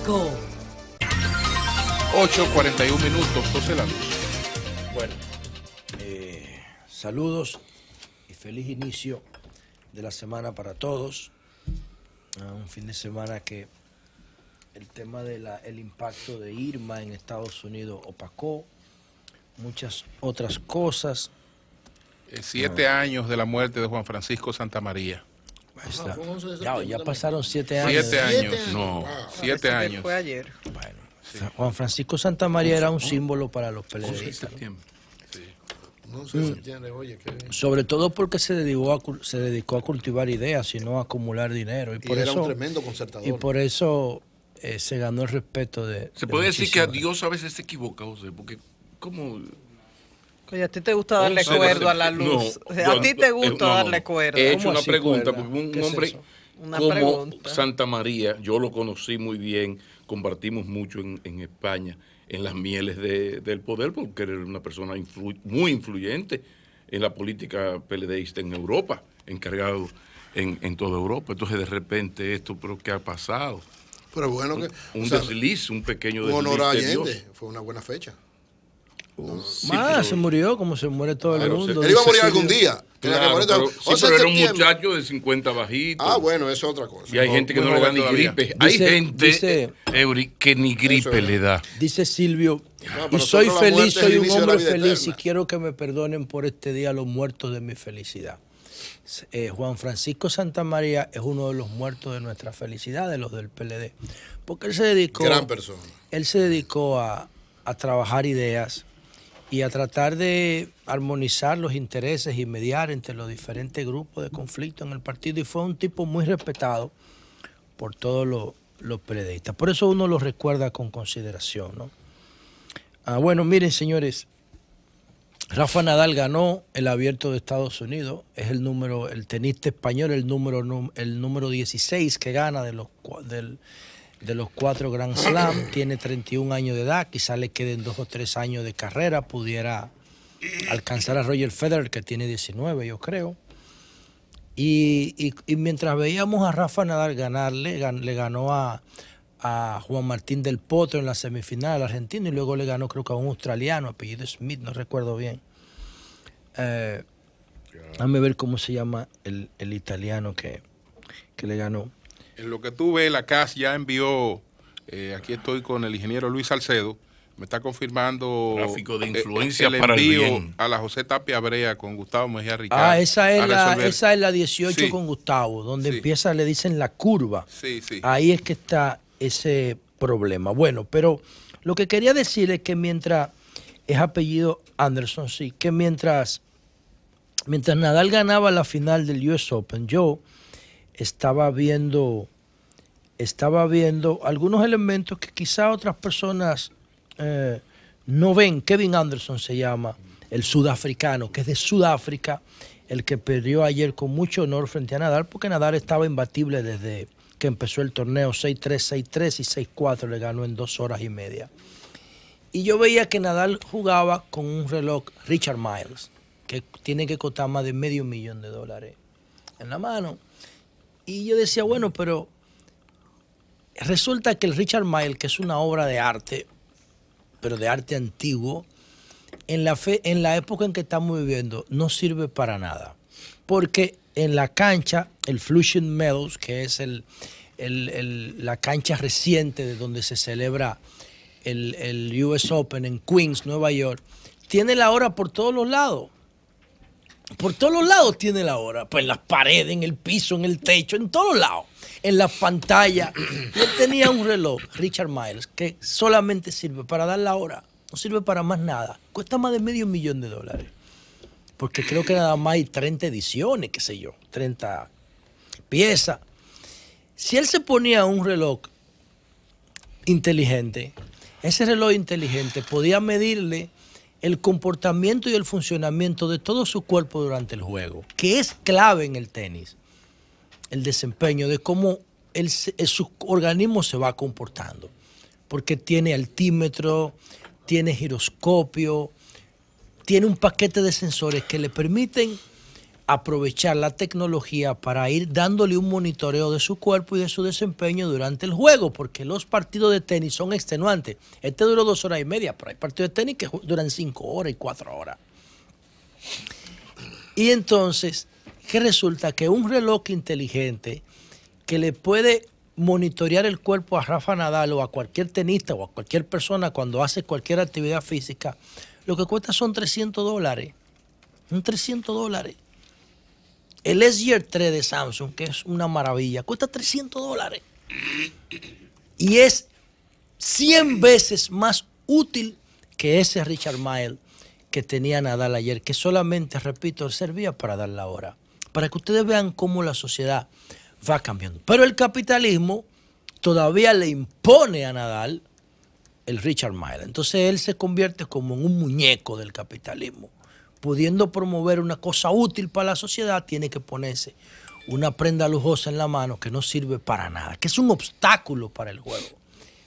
Francisco. 8:41 minutos, José Lanús. Bueno, saludos y feliz inicio de la semana para todos. Un fin de semana que el tema del impacto de Irma en Estados Unidos opacó muchas otras cosas. 7 años de la muerte de Juan Francisco Santamaría. Ya pasaron 7 años. 7 años. No, 7 años. Fue ayer. Bueno, sí. Juan Francisco Santamaría era un símbolo para los PLDistas. Sobre todo porque se dedicó a cultivar ideas y no a acumular dinero. Y por era eso, un tremendo concertador. Y por eso se ganó el respeto de... Se puede decir que a Dios a veces se equivoca, José, porque como... Oye, a ti te gusta darle cuerdo a la luz. A ti te gusta darle cuerdo. He hecho ¿Cómo una así pregunta, cuerda? porque un ¿Qué es hombre eso? Una como pregunta. Santa María, yo lo conocí muy bien, compartimos mucho en España, en las mieles del poder, porque era una persona muy influyente en la política PLDista en Europa, encargado en toda Europa. Entonces, de repente, esto, ¿pero qué ha pasado? Pero bueno, que Un desliz, un pequeño un desliz honor a de Dios. Allende, fue una buena fecha. Sí, pero- se murió como se muere todo el Claro, mundo. Él iba a dice morir Silvio. algún día. Tenía que Claro, morir. pero, sí, 11 de pero era un septiembre. muchacho de 50 bajitos. Ah, bueno, eso es otra cosa. Y hay gente que muy no le da joven ni todavía. gripe. Dice- Hay gente, dice- Eury, que ni gripe es. le da. Dice Silvio, No, y pero soy nosotros la feliz, muerte es el soy un inicio de la hombre vida feliz eterna. y quiero que me perdonen por este día los muertos de mi felicidad. Juan Francisco Santamaría es uno de los muertos de nuestra felicidad, de los del PLD. Porque él se dedicó, Gran persona. él se dedicó a trabajar ideas y a tratar de armonizar los intereses y mediar entre los diferentes grupos de conflicto en el partido. Y fue un tipo muy respetado por todos los PLDistas. Por eso uno lo recuerda con consideración, ¿no? Bueno, miren, señores, Rafa Nadal ganó el Abierto de Estados Unidos. Es el tenista español, el número 16 que gana de los 4 Grand Slam. Tiene 31 años de edad. Quizá le queden 2 o 3 años de carrera. Pudiera alcanzar a Roger Federer, que tiene 19, yo creo. Y mientras veíamos a Rafa Nadal ganarle, le ganó a Juan Martín del Potro en la semifinal, al argentino, y luego le ganó creo que a un australiano, apellido Smith, no recuerdo bien. Déjame ver cómo se llama el italiano que le ganó. En lo que tú ves, la CAS ya envió, aquí estoy con el ingeniero Luis Salcedo, me está confirmando Tráfico de influencia el para el envío bien. a la José Tapia Brea con Gustavo Mejía Ricard. Esa es la 18 Sí. con Gustavo, donde Sí. empieza, le dicen la curva. Sí, sí. Ahí es que está ese problema. Bueno, pero lo que quería decir es que mientras, es apellido Anderson, sí, que mientras Nadal ganaba la final del US Open, yo estaba viendo algunos elementos que quizá otras personas no ven. Kevin Anderson se llama, el sudafricano, que es de Sudáfrica, el que perdió ayer con mucho honor frente a Nadal, porque Nadal estaba imbatible desde que empezó el torneo, 6-3, 6-3 y 6-4 le ganó en 2 horas y media. Y yo veía que Nadal jugaba con un reloj Richard Miles, que tiene que costar más de $500,000 en la mano. Y yo decía, bueno, pero resulta que el Richard Miles, que es una obra de arte, pero de arte antiguo, en la época en que estamos viviendo, no sirve para nada. Porque en la cancha, el Flushing Meadows, que es la cancha reciente de donde se celebra el US Open en Queens, Nueva York, tiene la hora por todos los lados. Por todos los lados tiene la hora. Pues en las paredes, en el piso, en el techo, en todos lados. En la pantalla. Y él tenía un reloj, Richard Miles, que solamente sirve para dar la hora. No sirve para más nada. Cuesta más de $500,000. Porque creo que nada más hay 30 ediciones, qué sé yo, 30 piezas. Si él se ponía un reloj inteligente, ese reloj inteligente podía medirle el comportamiento y el funcionamiento de todo su cuerpo durante el juego, que es clave en el tenis, el desempeño de cómo su organismo se va comportando, porque tiene altímetro, tiene giroscopio, tiene un paquete de sensores que le permiten aprovechar la tecnología para ir dándole un monitoreo de su cuerpo y de su desempeño durante el juego, porque los partidos de tenis son extenuantes. Este duró 2 horas y media, pero hay partidos de tenis que duran 5 horas y 4 horas. Y entonces, ¿qué resulta? Que un reloj inteligente que le puede monitorear el cuerpo a Rafa Nadal o a cualquier tenista o a cualquier persona cuando hace cualquier actividad física, lo que cuesta son $300. Un $300. El S-Gear 3 de Samsung, que es una maravilla, cuesta $300. Y es 100 veces más útil que ese Richard Mille que tenía Nadal ayer, que solamente, repito, servía para dar la hora. Para que ustedes vean cómo la sociedad va cambiando. Pero el capitalismo todavía le impone a Nadal el Richard Mille. Entonces él se convierte como en un muñeco del capitalismo. Pudiendo promover una cosa útil para la sociedad, tiene que ponerse una prenda lujosa en la mano que no sirve para nada, que es un obstáculo para el juego,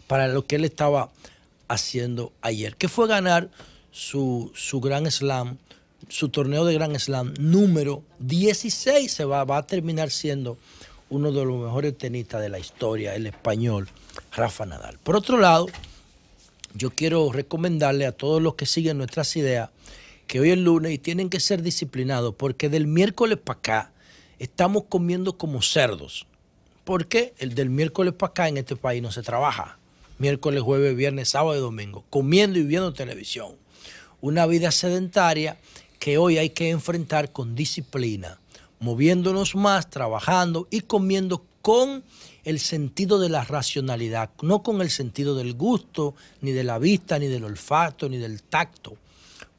para lo que él estaba haciendo ayer, que fue ganar su Grand Slam, su torneo de Grand Slam número 16. Va a terminar siendo uno de los mejores tenistas de la historia, el español Rafa Nadal. Por otro lado, yo quiero recomendarle a todos los que siguen nuestras ideas que hoy es lunes y tienen que ser disciplinados, porque del miércoles para acá estamos comiendo como cerdos. Porque el del miércoles para acá en este país no se trabaja. Miércoles, jueves, viernes, sábado y domingo, comiendo y viendo televisión. Una vida sedentaria que hoy hay que enfrentar con disciplina, moviéndonos más, trabajando y comiendo con el sentido de la racionalidad, no con el sentido del gusto, ni de la vista, ni del olfato, ni del tacto.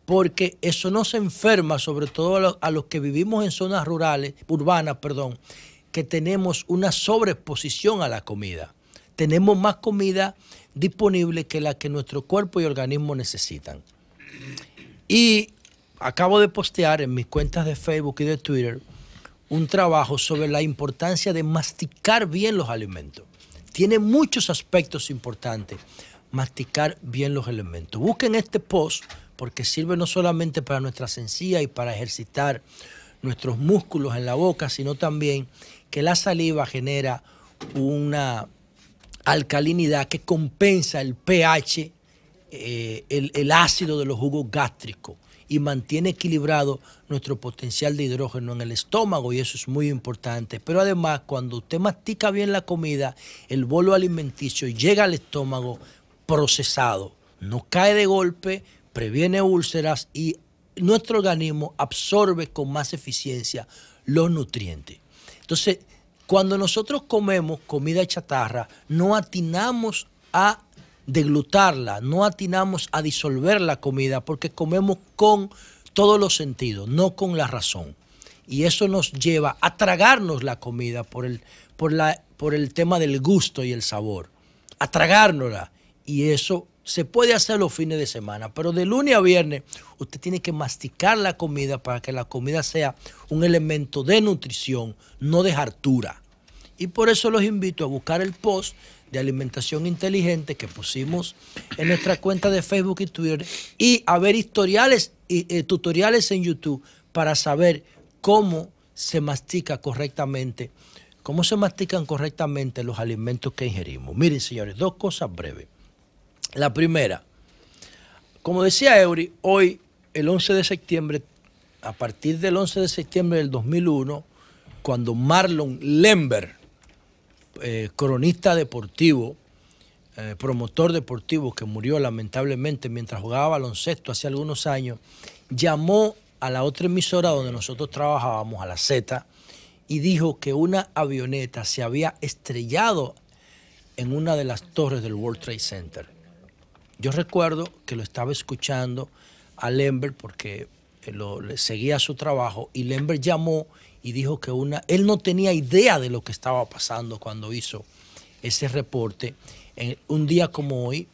Porque eso nos enferma, sobre todo a los que vivimos en zonas urbanas, que tenemos una sobreexposición a la comida. Tenemos más comida disponible que la que nuestro cuerpo y organismo necesitan. Y acabo de postear en mis cuentas de Facebook y de Twitter un trabajo sobre la importancia de masticar bien los alimentos. Tiene muchos aspectos importantes, masticar bien los alimentos. Busquen este post, porque sirve no solamente para nuestras encías y para ejercitar nuestros músculos en la boca, sino también que la saliva genera una alcalinidad que compensa el pH, el ácido de los jugos gástricos, y mantiene equilibrado nuestro potencial de hidrógeno en el estómago, y eso es muy importante. Pero además, cuando usted mastica bien la comida, el bolo alimenticio llega al estómago procesado, no cae de golpe, previene úlceras y nuestro organismo absorbe con más eficiencia los nutrientes. Entonces, cuando nosotros comemos comida chatarra, no atinamos a deglutarla, no atinamos a disolver la comida, porque comemos con todos los sentidos, no con la razón. Y eso nos lleva a tragarnos la comida por el tema del gusto y el sabor, a tragárnosla. Y eso se puede hacer los fines de semana, pero de lunes a viernes usted tiene que masticar la comida para que la comida sea un elemento de nutrición, no de hartura. Y por eso los invito a buscar el post de alimentación inteligente que pusimos en nuestra cuenta de Facebook y Twitter, y a ver tutoriales en YouTube para saber cómo se mastica correctamente, cómo se mastican correctamente los alimentos que ingerimos. Miren, señores, 2 cosas breves. La primera, como decía Eury, hoy, el 11 de septiembre, a partir del 11 de septiembre del 2001, cuando Marlon Lember, cronista deportivo, promotor deportivo que murió lamentablemente mientras jugaba baloncesto hace algunos años, llamó a la otra emisora donde nosotros trabajábamos, a la Z, y dijo que una avioneta se había estrellado en una de las torres del World Trade Center. Yo recuerdo que lo estaba escuchando a Lember porque le seguía su trabajo, y Lember llamó y dijo que él no tenía idea de lo que estaba pasando cuando hizo ese reporte. Un día como hoy,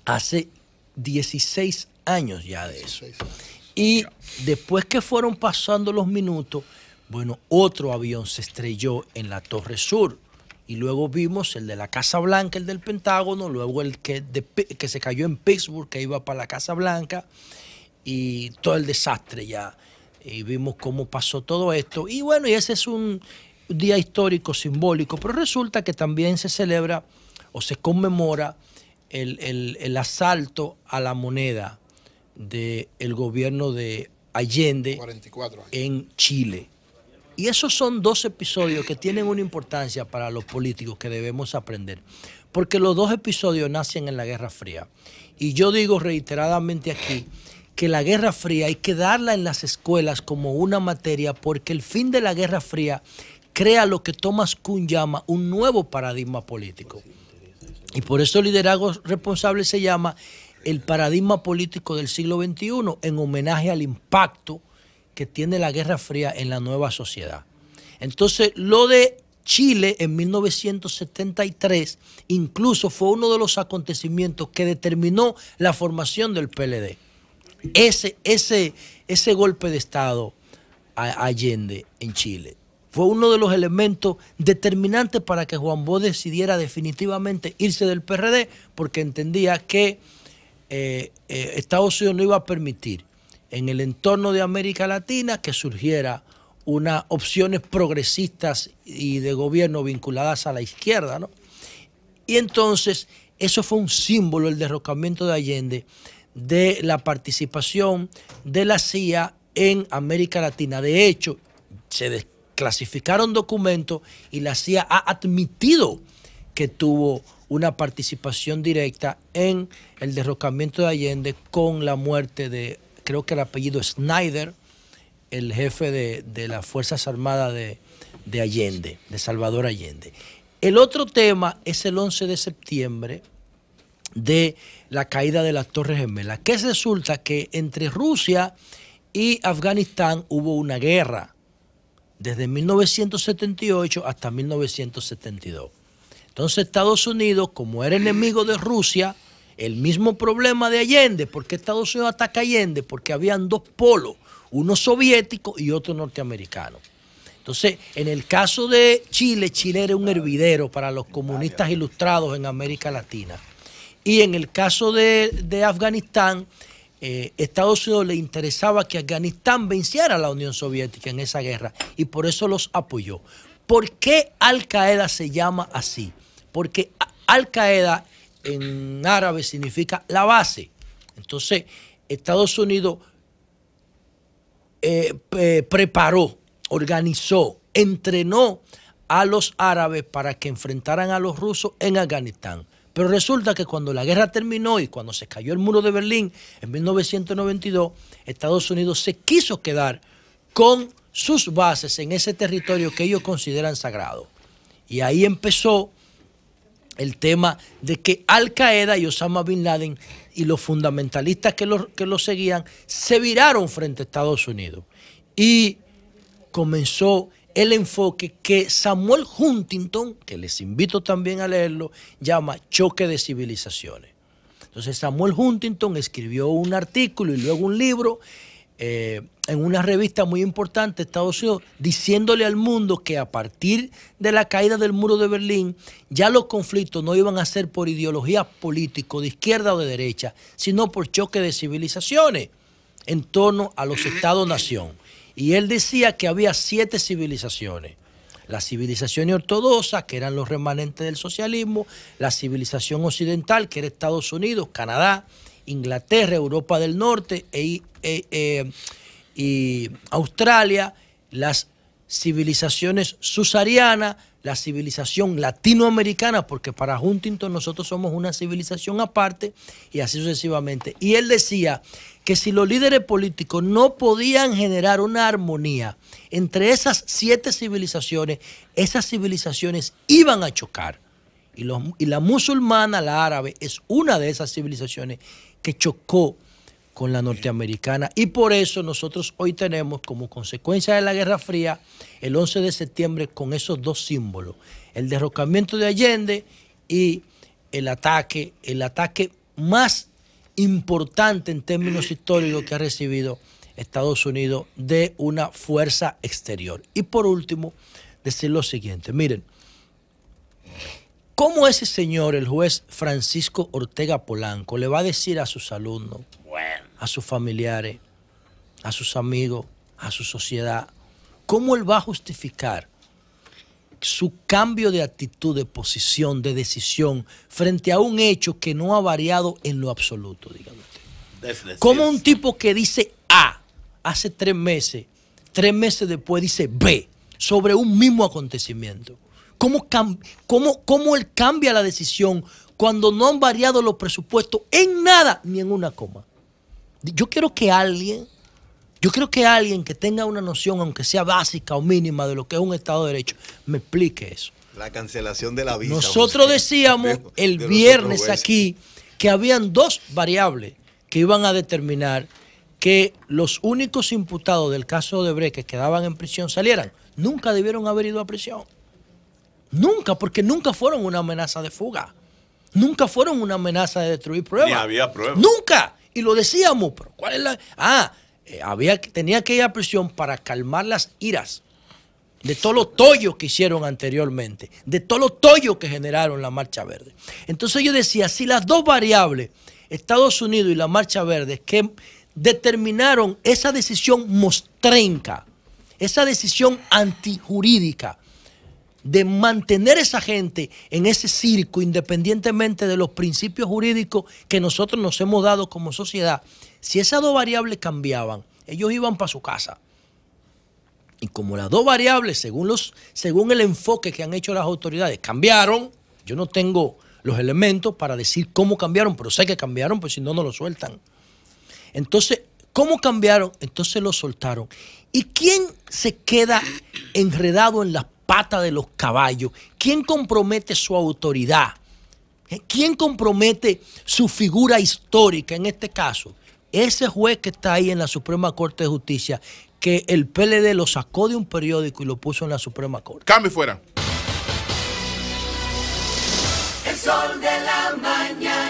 hace 16 años ya de eso. Y después que fueron pasando los minutos, bueno, otro avión se estrelló en la Torre Sur. Y luego vimos el de la Casa Blanca, el del Pentágono, luego el que se cayó en Pittsburgh, que iba para la Casa Blanca, y todo el desastre ya y vimos cómo pasó todo esto. Y bueno, y ese es un día histórico, simbólico, pero resulta que también se celebra o se conmemora el asalto a la moneda del gobierno de Allende 44 años. en Chile. Y esos son dos episodios que tienen una importancia para los políticos que debemos aprender, porque los dos episodios nacen en la Guerra Fría. Y yo digo reiteradamente aquí que la Guerra Fría hay que darla en las escuelas como una materia, porque el fin de la Guerra Fría crea lo que Thomas Kuhn llama un nuevo paradigma político. Y por eso el liderazgo responsable se llama el paradigma político del siglo XXI, en homenaje al impacto que tiene la Guerra Fría en la nueva sociedad. Entonces, lo de Chile en 1973 incluso fue uno de los acontecimientos que determinó la formación del PLD. Ese golpe de Estado a Allende en Chile fue uno de los elementos determinantes para que Juan Bosch decidiera definitivamente irse del PRD, porque entendía que Estados Unidos no iba a permitir en el entorno de América Latina que surgiera unas opciones progresistas y de gobierno vinculadas a la izquierda, ¿no? Y entonces eso fue un símbolo, el derrocamiento de Allende, de la participación de la CIA en América Latina. De hecho, se desclasificaron documentos y la CIA ha admitido que tuvo una participación directa en el derrocamiento de Allende con la muerte de, creo que el apellido Snyder, el jefe de las Fuerzas Armadas de Allende, de Salvador Allende. El otro tema es el 11 de septiembre de la caída de las Torres Gemelas, que resulta que entre Rusia y Afganistán hubo una guerra desde 1978 hasta 1972. Entonces Estados Unidos, como era enemigo de Rusia, el mismo problema de Allende. ¿Por qué Estados Unidos ataca a Allende? Porque habían dos polos, uno soviético y otro norteamericano. Entonces, en el caso de Chile, Chile era un hervidero para los comunistas ilustrados en América Latina. Y en el caso de Afganistán, Estados Unidos le interesaba que Afganistán venciera a la Unión Soviética en esa guerra y por eso los apoyó. ¿Por qué Al Qaeda se llama así? Porque Al Qaeda en árabe significa la base. Entonces, Estados Unidos preparó, organizó, entrenó a los árabes para que enfrentaran a los rusos en Afganistán. Pero resulta que cuando la guerra terminó y cuando se cayó el muro de Berlín en 1992, Estados Unidos se quiso quedar con sus bases en ese territorio que ellos consideran sagrado. Y ahí empezó el tema de que Al Qaeda y Osama Bin Laden y los fundamentalistas que lo seguían se viraron frente a Estados Unidos. Y comenzó el enfoque que Samuel Huntington, que les invito también a leerlo, llama choque de civilizaciones. Entonces Samuel Huntington escribió un artículo y luego un libro en una revista muy importante de Estados Unidos, diciéndole al mundo que a partir de la caída del muro de Berlín, ya los conflictos no iban a ser por ideología político de izquierda o de derecha, sino por choque de civilizaciones en torno a los estados-nación. Y él decía que había 7 civilizaciones. La civilización ortodoxa, que eran los remanentes del socialismo, la civilización occidental, que era Estados Unidos, Canadá, Inglaterra, Europa del Norte y Australia, las civilizaciones subsaharianas, la civilización latinoamericana, porque para Huntington nosotros somos una civilización aparte, y así sucesivamente. Y él decía que si los líderes políticos no podían generar una armonía entre esas 7 civilizaciones, esas civilizaciones iban a chocar. Y la musulmana, la árabe, es una de esas civilizaciones que chocó con la norteamericana. Y por eso nosotros hoy tenemos, como consecuencia de la Guerra Fría, el 11 de septiembre con esos dos símbolos: el derrocamiento de Allende y el ataque más importante en términos históricos que ha recibido Estados Unidos de una fuerza exterior. Y por último, decir lo siguiente: miren, ¿cómo ese señor, el juez Francisco Ortega Polanco, le va a decir a sus alumnos, a sus familiares, a sus amigos, a su sociedad, ¿cómo él va a justificar su cambio de actitud, de posición, de decisión frente a un hecho que no ha variado en lo absoluto? Dígame usted. ¿Cómo un tipo que dice A hace 3 meses, 3 meses después dice B sobre un mismo acontecimiento? ¿Cómo él cambia la decisión cuando no han variado los presupuestos en nada ni en una coma? Yo quiero que alguien que tenga una noción, aunque sea básica o mínima, de lo que es un Estado de Derecho, me explique eso. La cancelación de la visa. Nosotros decíamos el viernes aquí que habían 2 variables que iban a determinar que los únicos imputados del caso de Odebrecht que quedaban en prisión salieran. Nunca debieron haber ido a prisión. Nunca, porque nunca fueron una amenaza de fuga. Nunca fueron una amenaza de destruir pruebas. Ni había pruebas. Nunca. Y lo decíamos, pero ¿cuál es la...? Tenía que ir a prisión para calmar las iras de todos los tollos que hicieron anteriormente, de todos los tollos que generaron la Marcha Verde. Entonces yo decía, si las 2 variables, Estados Unidos y la Marcha Verde, que determinaron esa decisión mostrenca, esa decisión antijurídica, de mantener a esa gente en ese circo, independientemente de los principios jurídicos que nosotros nos hemos dado como sociedad, si esas 2 variables cambiaban, ellos iban para su casa. Y como las 2 variables, según el enfoque que han hecho las autoridades, cambiaron, yo no tengo los elementos para decir cómo cambiaron, pero sé que cambiaron, pues si no, no lo sueltan. Entonces, ¿cómo cambiaron? Entonces lo soltaron. ¿Y quién se queda enredado en las patas de los caballos? ¿Quién compromete su autoridad? ¿Quién compromete su figura histórica en este caso? Ese juez que está ahí en la Suprema Corte de Justicia, que el PLD lo sacó de un periódico y lo puso en la Suprema Corte. Cambio fuera. El sol de la mañana.